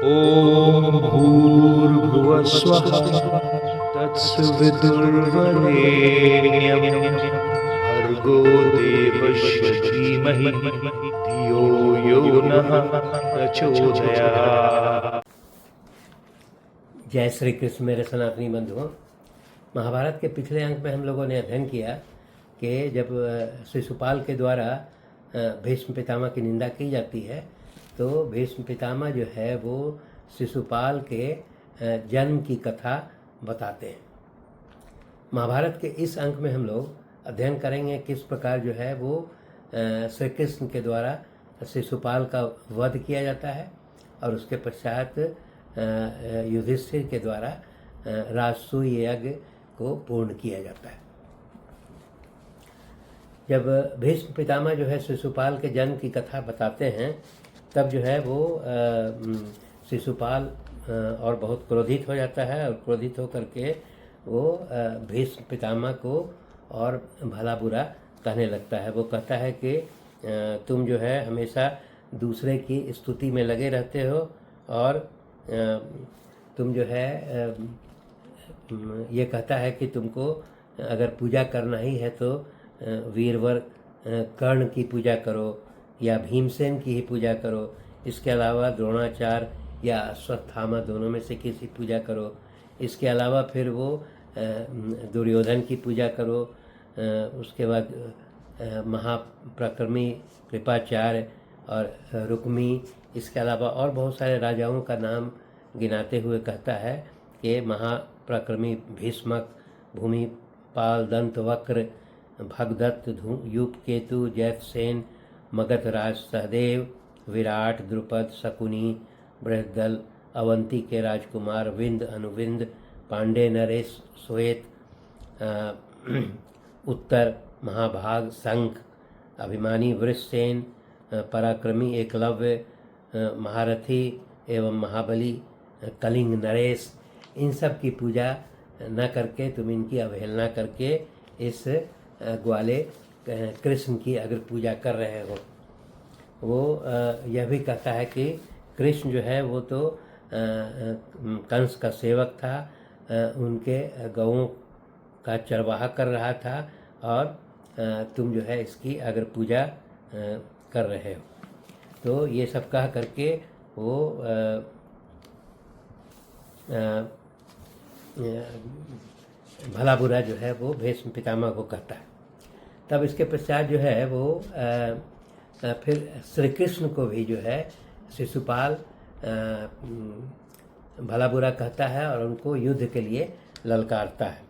ॐ भूर्भुवः स्वः तत्सवितुर्वरेण्यं भर्गो देवस्य धीमहि धियो यो नः प्रचोदयात्। जय श्री कृष्ण मेरे सनातनी बंधुओं। महाभारत के पिछले अंक में हम लोगों ने अध्ययन किया कि जब शिशुपाल के द्वारा भीष्म पितामह की निंदा की जाती है तो भीष्म पितामह जो है वो शिशुपाल के जन्म की कथा बताते हैं। महाभारत के इस अंक में हम लोग अध्ययन करेंगे किस प्रकार जो है वो श्री कृष्ण के द्वारा शिशुपाल का वध किया जाता है और उसके पश्चात युधिष्ठिर के द्वारा राजसूय यज्ञ को पूर्ण किया जाता है। जब भीष्म पितामह जो है शिशुपाल के जन्म की कथा बताते हैं तब जो है वो शिशुपाल और बहुत क्रोधित हो जाता है और क्रोधित होकर के वो भीष्म पितामह को और भला बुरा कहने लगता है। वो कहता है कि तुम जो है हमेशा दूसरे की स्तुति में लगे रहते हो और तुम जो है ये कहता है कि तुमको अगर पूजा करना ही है तो वीरवर कर्ण की पूजा करो या भीमसेन की ही पूजा करो, इसके अलावा द्रोणाचार्य या अश्वत्थामा दोनों में से किसी पूजा करो। इसके अलावा फिर वो दुर्योधन की पूजा करो, उसके बाद महाप्रक्रमी कृपाचार्य और रुक्मी, इसके अलावा और बहुत सारे राजाओं का नाम गिनाते हुए कहता है कि महाप्रक्रमी भीष्मक, भूमिपाल, दंतवक्र, भगदत्त, यूपकेतु, जयसेन, मगधराज, सहदेव, विराट, द्रुपद, शकुनी, बृहद्दल, अवंती के राजकुमार, विंद, अनुविंद, पांडे, नरेश, श्वेत, उत्तर, महाभाग, शंख, अभिमानी, वृषसेन, पराक्रमी, एकलव्य, महारथी एवं महाबली, कलिंग, नरेश, इन सब की पूजा न करके तुम इनकी अवहेलना करके इस ग्वाले कृष्ण की अगर पूजा कर रहे हो। वो यह भी कहता है कि कृष्ण जो है वो तो कंस का सेवक था, उनके गौओं का चरवाहा कर रहा था और तुम जो है इसकी अगर पूजा कर रहे हो। तो ये सब कह करके वो भला बुरा जो है वो भीष्म पितामह को कहता है। तब इसके पश्चात जो है वो फिर श्री कृष्ण को भी जो है शिशुपाल भला बुरा कहता है और उनको युद्ध के लिए ललकारता है।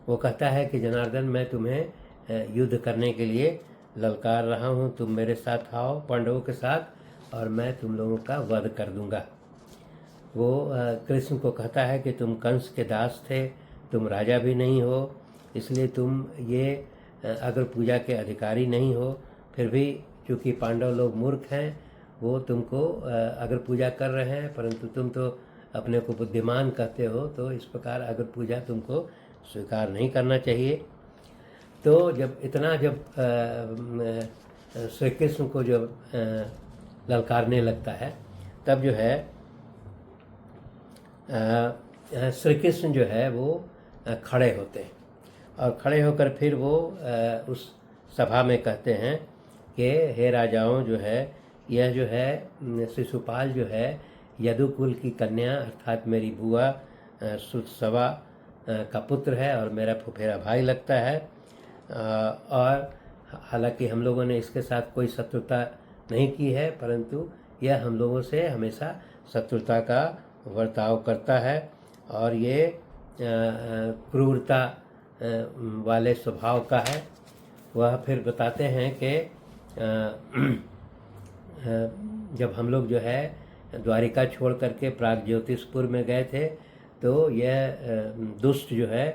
वो कहता है कि जनार्दन, मैं तुम्हें युद्ध करने के लिए ललकार रहा हूँ, तुम मेरे साथ आओ पांडवों के साथ और मैं तुम लोगों का वध कर दूंगा। वो कृष्ण को कहता है कि तुम कंस के दास थे, तुम राजा भी नहीं हो, इसलिए तुम ये अगर पूजा के अधिकारी नहीं हो, फिर भी चूँकि पांडव लोग मूर्ख हैं वो तुमको अगर पूजा कर रहे हैं, परंतु तुम तो अपने को बुद्धिमान कहते हो, तो इस प्रकार अगर पूजा तुमको स्वीकार नहीं करना चाहिए। तो जब इतना जब श्री कृष्ण को जब ललकारने लगता है तब जो है श्री कृष्ण जो है वो खड़े होते हैं और खड़े होकर फिर वो उस सभा में कहते हैं कि हे राजाओं, जो है यह जो है शिशुपाल जो है यदुकुल की कन्या अर्थात मेरी बुआ सुतसवा का पुत्र है और मेरा फुफेरा भाई लगता है। और हालांकि हम लोगों ने इसके साथ कोई शत्रुता नहीं की है, परंतु यह हम लोगों से हमेशा शत्रुता का वर्ताव करता है और ये क्रूरता वाले स्वभाव का है। वह फिर बताते हैं कि जब हम लोग जो है द्वारिका छोड़ करके प्राग ज्योतिषपुर में गए थे तो यह दुष्ट जो है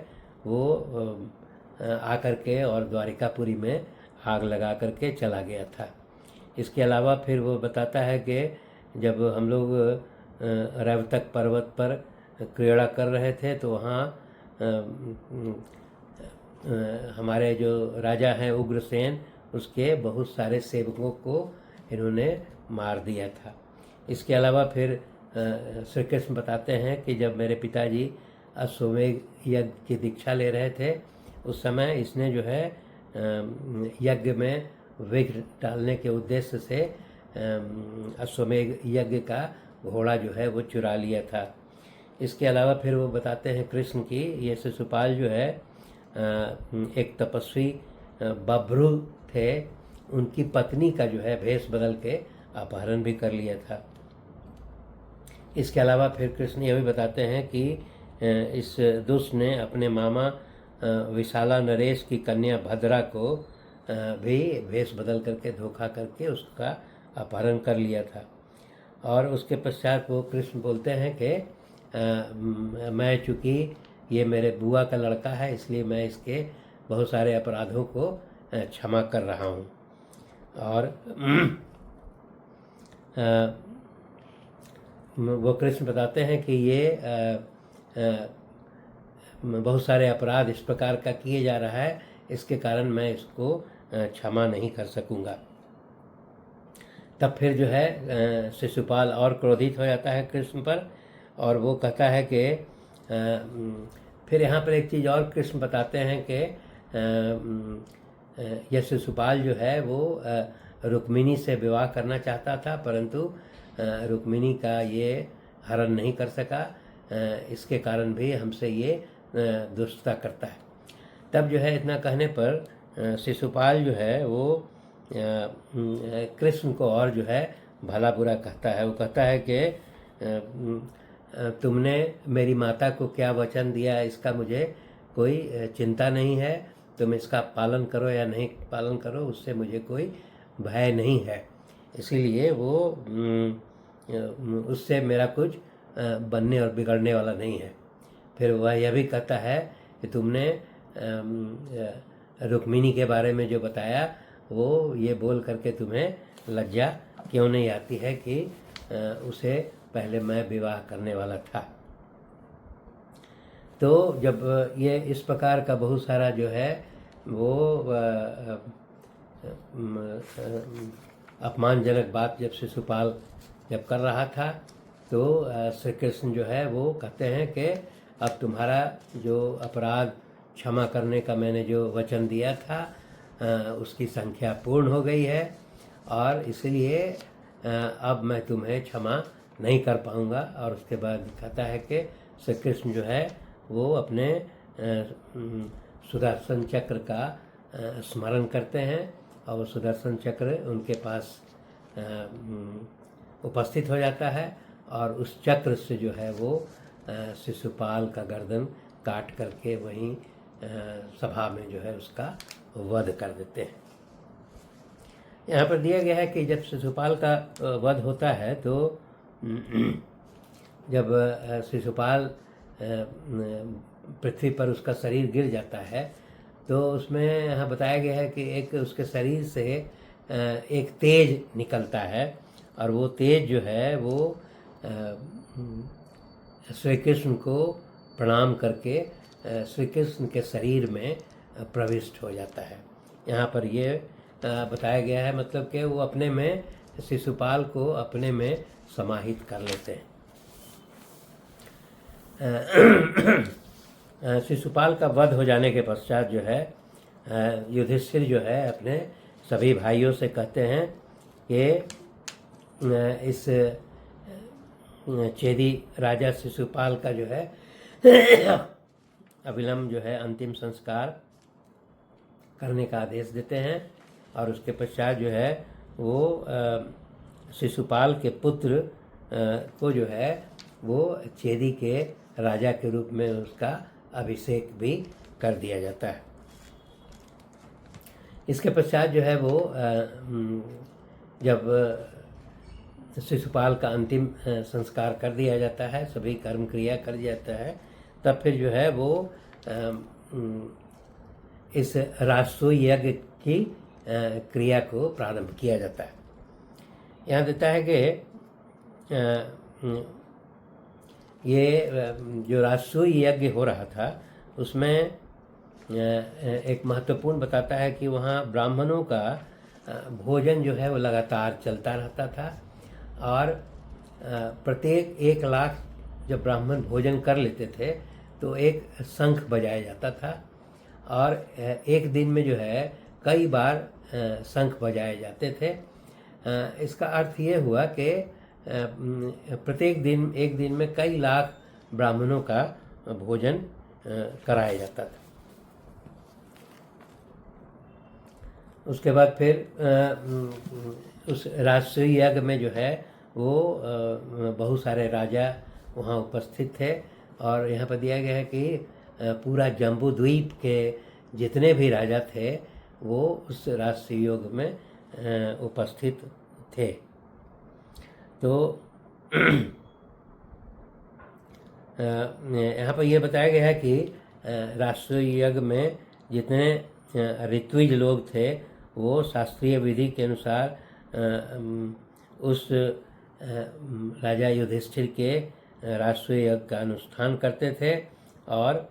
वो आकर के और द्वारिकापुरी में आग लगा करके चला गया था। इसके अलावा फिर वो बताता है कि जब हम लोग रवतक पर्वत पर क्रीड़ा कर रहे थे तो वहाँ हमारे जो राजा हैं उग्रसेन, उसके बहुत सारे सेवकों को इन्होंने मार दिया था। इसके अलावा फिर श्री कृष्ण बताते हैं कि जब मेरे पिताजी अश्वमेध यज्ञ की दीक्षा ले रहे थे उस समय इसने जो है यज्ञ में विघ्न डालने के उद्देश्य से अश्वमेध यज्ञ का घोड़ा जो है वो चुरा लिया था। इसके अलावा फिर वो बताते हैं कृष्ण की ये शिशुपाल जो है एक तपस्वी बभ्रू थे, उनकी पत्नी का जो है भेष बदल के अपहरण भी कर लिया था। इसके अलावा फिर कृष्ण ये भी बताते हैं कि इस दुष्ट ने अपने मामा विशाला नरेश की कन्या भद्रा को भी भेष बदल करके धोखा करके उसका अपहरण कर लिया था। और उसके पश्चात वो कृष्ण बोलते हैं कि मैं चूँकि ये मेरे बुआ का लड़का है इसलिए मैं इसके बहुत सारे अपराधों को क्षमा कर रहा हूँ। और वो कृष्ण बताते हैं कि ये बहुत सारे अपराध इस प्रकार का किए जा रहा है, इसके कारण मैं इसको क्षमा नहीं कर सकूँगा। तब फिर जो है शिशुपाल और क्रोधित हो जाता है कृष्ण पर और वो कहता है कि फिर यहाँ पर एक चीज़ और कृष्ण बताते हैं कि यह शिशुपाल जो है वो रुक्मिणी से विवाह करना चाहता था, परंतु रुक्मिणी का ये हरण नहीं कर सका, इसके कारण भी हमसे ये दुष्टता करता है। तब जो है इतना कहने पर शिशुपाल जो है वो कृष्ण को और जो है भला बुरा कहता है। वो कहता है कि तुमने मेरी माता को क्या वचन दिया इसका मुझे कोई चिंता नहीं है, तुम इसका पालन करो या नहीं पालन करो उससे मुझे कोई भय नहीं है, इसीलिए वो उससे मेरा कुछ बनने और बिगड़ने वाला नहीं है। फिर वह यह भी कहता है कि तुमने रुक्मिणी के बारे में जो बताया वो ये बोल करके तुम्हें लज्जा क्यों नहीं आती है कि उसे पहले मैं विवाह करने वाला था। तो जब ये इस प्रकार का बहुत सारा जो है वो अपमानजनक बात जब शिशुपाल जब कर रहा था तो श्री कृष्ण जो है वो कहते हैं कि अब तुम्हारा जो अपराध क्षमा करने का मैंने जो वचन दिया था उसकी संख्या पूर्ण हो गई है और इसलिए अब मैं तुम्हें क्षमा नहीं कर पाऊँगा। और उसके बाद कहता है कि श्री कृष्ण जो है वो अपने सुदर्शन चक्र का स्मरण करते हैं और सुदर्शन चक्र उनके पास उपस्थित हो जाता है और उस चक्र से जो है वो शिशुपाल का गर्दन काट करके वहीं सभा में जो है उसका वध कर देते हैं। यहाँ पर दिया गया है कि जब शिशुपाल का वध होता है तो जब शिशुपाल पृथ्वी पर उसका शरीर गिर जाता है तो उसमें यहाँ बताया गया है कि एक उसके शरीर से एक तेज निकलता है और वो तेज जो है वो श्री कृष्ण को प्रणाम करके श्री कृष्ण के शरीर में प्रविष्ट हो जाता है। यहाँ पर ये बताया गया है मतलब कि वो अपने में शिशुपाल को अपने में समाहित कर लेते हैं। शिशुपाल का वध हो जाने के पश्चात जो है युधिष्ठिर जो है अपने सभी भाइयों से कहते हैं कि इस चेदी राजा शिशुपाल का जो है अविलंब जो है अंतिम संस्कार करने का आदेश देते हैं और उसके पश्चात जो है वो शिशुपाल के पुत्र को जो है वो चेदी के राजा के रूप में उसका अभिषेक भी कर दिया जाता है। इसके पश्चात जो है वो जब शिशुपाल का अंतिम संस्कार कर दिया जाता है, सभी कर्म क्रिया कर दिया जाता है, तब फिर जो है वो इस राजसूय यज्ञ की क्रिया को प्रारंभ किया जाता है। यहाँ देता है कि ये जो राजसूय यज्ञ हो रहा था उसमें एक महत्वपूर्ण बताता है कि वहाँ ब्राह्मणों का भोजन जो है वो लगातार चलता रहता था और प्रत्येक 1 लाख जब ब्राह्मण भोजन कर लेते थे तो एक शंख बजाया जाता था, और एक दिन में जो है कई बार शंख बजाए जाते थे। इसका अर्थ ये हुआ कि प्रत्येक दिन, एक दिन में कई लाख ब्राह्मणों का भोजन कराया जाता था। उसके बाद फिर उस राजसूय यज्ञ में जो है वो बहुत सारे राजा वहाँ उपस्थित थे, और यहाँ पर दिया गया है कि पूरा जम्बू द्वीप के जितने भी राजा थे वो उस राजसूय यज्ञ में उपस्थित थे। तो यहाँ पर यह बताया गया है कि राजसूय यज्ञ में जितने ऋत्विज लोग थे वो शास्त्रीय विधि के अनुसार उस राजा युधिष्ठिर के राजसूय यज्ञ का अनुष्ठान करते थे, और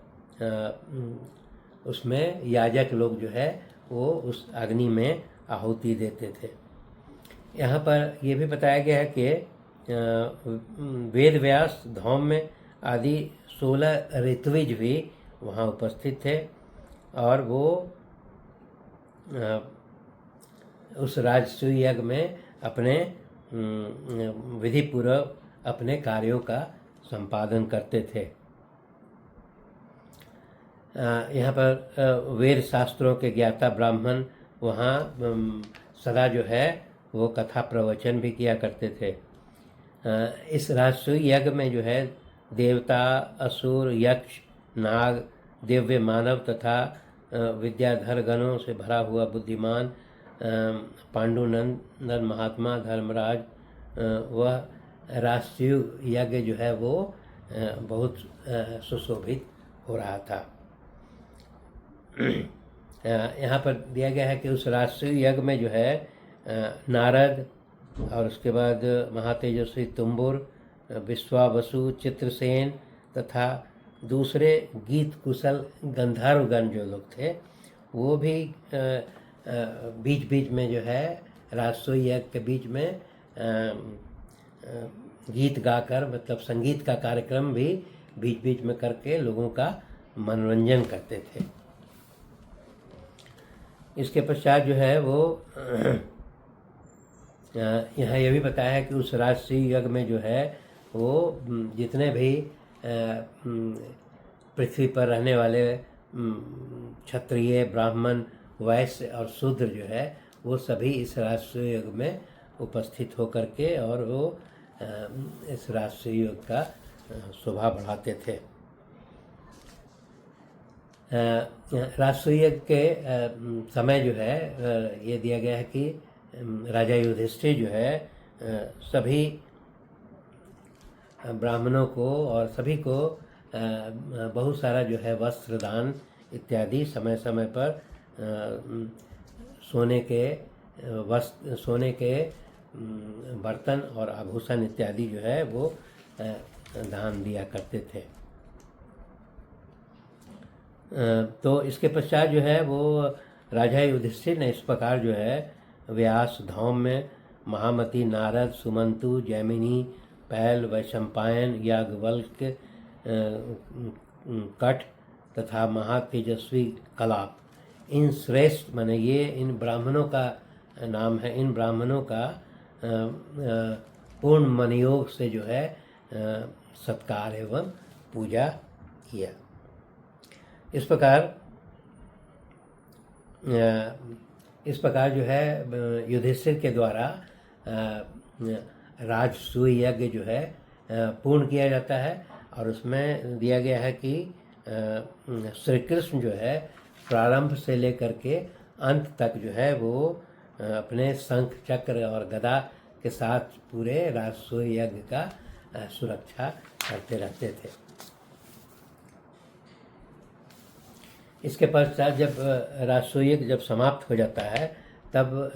उसमें याजक लोग जो है वो उस अग्नि में आहुति देते थे। यहाँ पर यह भी बताया गया है कि वेद व्यास, धौम्य आदि 16 ऋत्विज भी वहाँ उपस्थित थे, और वो उस राजसूय यज्ञ में अपने विधि पूर्वक अपने कार्यों का संपादन करते थे। यहाँ पर वेद शास्त्रों के ज्ञाता ब्राह्मण वहाँ सदा जो है वो कथा प्रवचन भी किया करते थे। इस राजसूय यज्ञ में जो है देवता, असुर, यक्ष, नाग, दिव्य मानव तथा विद्याधर गणों से भरा हुआ बुद्धिमान पांडुनंदन महात्मा धर्मराज, वह राजसूय यज्ञ जो है वो बहुत सुशोभित हो रहा था। यहाँ पर दिया गया है कि उस राजसूय यज्ञ में जो है नारद, और उसके बाद महातेजस्वी तुम्बुर, विश्वावसु, चित्रसेन तथा दूसरे गीत कुशल गंधर्वगण जो लोग थे वो भी बीच बीच में जो है राजसूय यज्ञ के बीच में गीत गाकर, मतलब संगीत का कार्यक्रम भी बीच बीच में करके लोगों का मनोरंजन करते थे। इसके पश्चात जो है वो यहाँ यह भी बताया है कि उस राजसूय यज्ञ में जो है वो जितने भी पृथ्वी पर रहने वाले क्षत्रिय, ब्राह्मण, वैश्य और शूद्र जो है वो सभी इस राजसूय यज्ञ में उपस्थित होकर के और वो इस राजसूय यज्ञ का शोभा बढ़ाते थे। राजसूय यज्ञ के समय जो है ये दिया गया है कि राजा युधिष्ठिर जो है सभी ब्राह्मणों को और सभी को बहुत सारा जो है वस्त्र दान इत्यादि समय समय पर सोने के बर्तन और आभूषण इत्यादि जो है वो दान दिया करते थे। तो इसके पश्चात जो है वो राजा युधिष्ठिर ने इस प्रकार जो है व्यास, धौम्य, महामती, नारद, सुमंतु, जैमिनी, पैल, वैशंपायन, याज्ञवल्क्य, कठ तथा महातेजस्वी कलाप, इन श्रेष्ठ माने ये इन ब्राह्मणों का नाम है, इन ब्राह्मणों का पूर्ण मनयोग से जो है सत्कार एवं पूजा किया। इस प्रकार जो है युधिष्ठिर के द्वारा राजसूय यज्ञ जो है पूर्ण किया जाता है, और उसमें दिया गया है कि श्री कृष्ण जो है प्रारंभ से लेकर के अंत तक जो है वो अपने शंख, चक्र और गदा के साथ पूरे राजसूय यज्ञ का सुरक्षा करते रहते थे। इसके पश्चात जब राजसूय यज्ञ जब समाप्त हो जाता है तब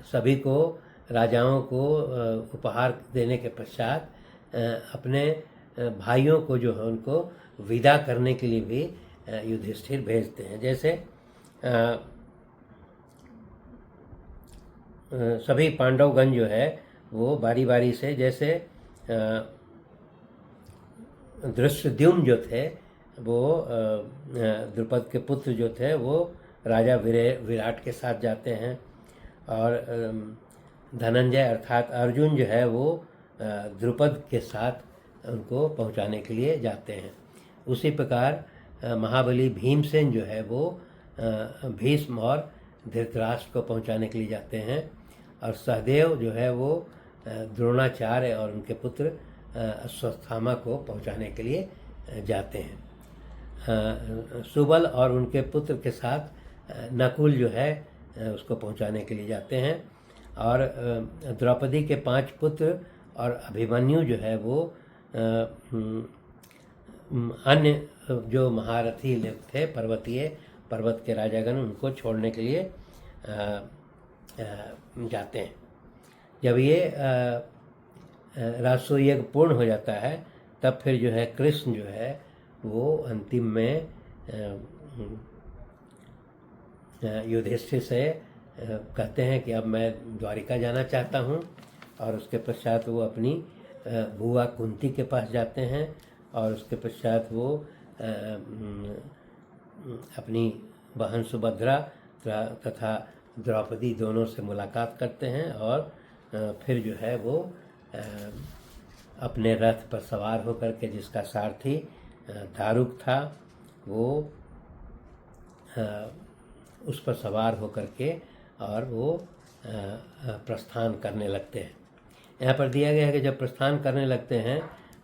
सभी को, राजाओं को उपहार देने के पश्चात अपने भाइयों को जो है उनको विदा करने के लिए भी युधिष्ठिर भेजते हैं। जैसे सभी पांडवगण जो है वो बारी बारी से, जैसे धृष्टद्युम्न जो थे वो द्रुपद के पुत्र जो थे वो राजा विराट के साथ जाते हैं, और धनंजय अर्थात अर्जुन जो है वो द्रुपद के साथ उनको पहुंचाने के लिए जाते हैं। उसी प्रकार महाबली भीमसेन जो है वो भीष्म और धृतराष्ट्र को पहुंचाने के लिए जाते हैं, और सहदेव जो है वो द्रोणाचार्य और उनके पुत्र अश्वत्थामा को पहुंचाने के लिए जाते हैं। सुबल और उनके पुत्र के साथ नकुल जो है उसको पहुंचाने के लिए जाते हैं, और द्रौपदी के 5 पुत्र और अभिमन्यु जो है वो अन्य जो महारथी लोग थे पर्वत के राजागण उनको छोड़ने के लिए जाते हैं। जब ये राजसूय यज्ञ पूर्ण हो जाता है तब फिर जो है कृष्ण जो है वो अंतिम में युधिष्ठिर से कहते हैं कि अब मैं द्वारिका जाना चाहता हूँ, और उसके पश्चात वो अपनी बुआ कुंती के पास जाते हैं, और उसके पश्चात वो अपनी बहन सुभद्रा तथा द्रौपदी दोनों से मुलाकात करते हैं, और फिर जो है वो अपने रथ पर सवार होकर के, जिसका सारथी दारुक था, वो उस पर सवार होकर के और वो प्रस्थान करने लगते हैं। यहाँ पर दिया गया है कि जब प्रस्थान करने लगते हैं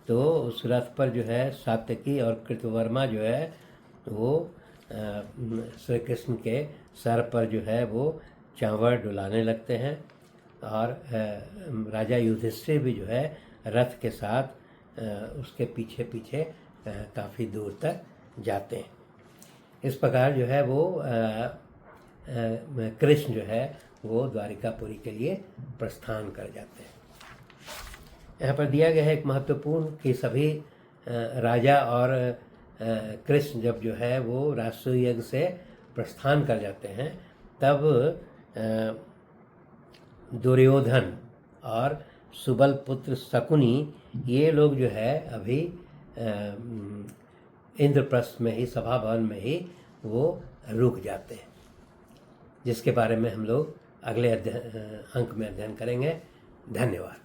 तो उस रथ पर जो है सात्यकी और कृतवर्मा जो है वो श्री कृष्ण के सर पर जो है वो चांवर डुलाने लगते हैं, और राजा युधिष्ठिर भी जो है रथ के साथ उसके पीछे पीछे काफ़ी दूर तक जाते हैं। इस प्रकार जो है वो कृष्ण जो है वो द्वारिकापुरी के लिए प्रस्थान कर जाते हैं। यहाँ पर दिया गया है एक महत्वपूर्ण कि सभी राजा और कृष्ण जब जो है वो राजसूय यज्ञ से प्रस्थान कर जाते हैं तब दुर्योधन और सुबल पुत्र शकुनी ये लोग जो है अभी इंद्रप्रस्थ में ही, सभा भवन में ही वो रुक जाते हैं, जिसके बारे में हम लोग अगले अंक में अध्ययन करेंगे। धन्यवाद।